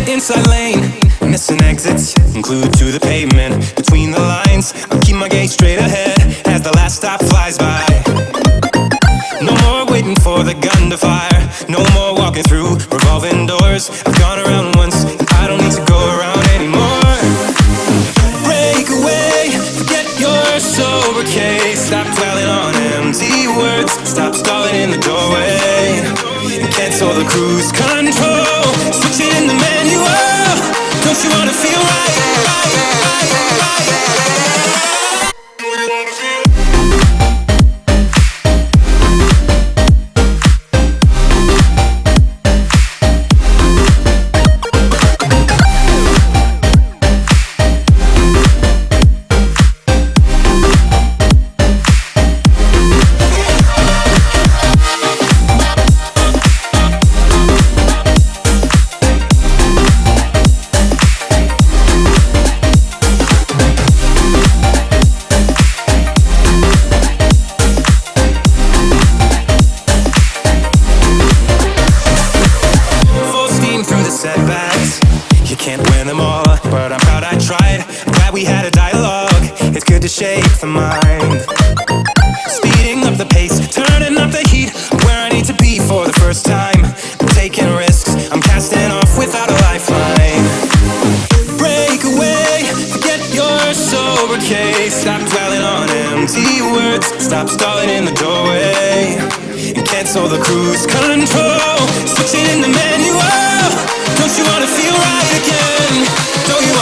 Inside lane, missing exits, glued to the pavement. Between the lines, I'll keep my gaze straight ahead as the last stop flies by. No more waiting for the gun to fire. No more walking through revolving doors. I've gone around once, I don't need to go around anymore. Break away, forget your sober case. Stop dwelling on empty words. Stop stalling in the doorway and cancel the cruise control. Switch it in the manual. Don't you wanna feel right? Setbacks, you can't win them all, but I'm proud I tried. Glad we had a dialogue, it's good to shake the mind. Speeding up the pace, turning up the heat, where I need to be for the first time. I'm taking risks, I'm casting off without a lifeline. Break away, forget your sober case. Stop dwelling on empty words. Stop stalling in the doorway and cancel the cruise control. Switch it in the manual. Don't you wanna feel right again? Don't you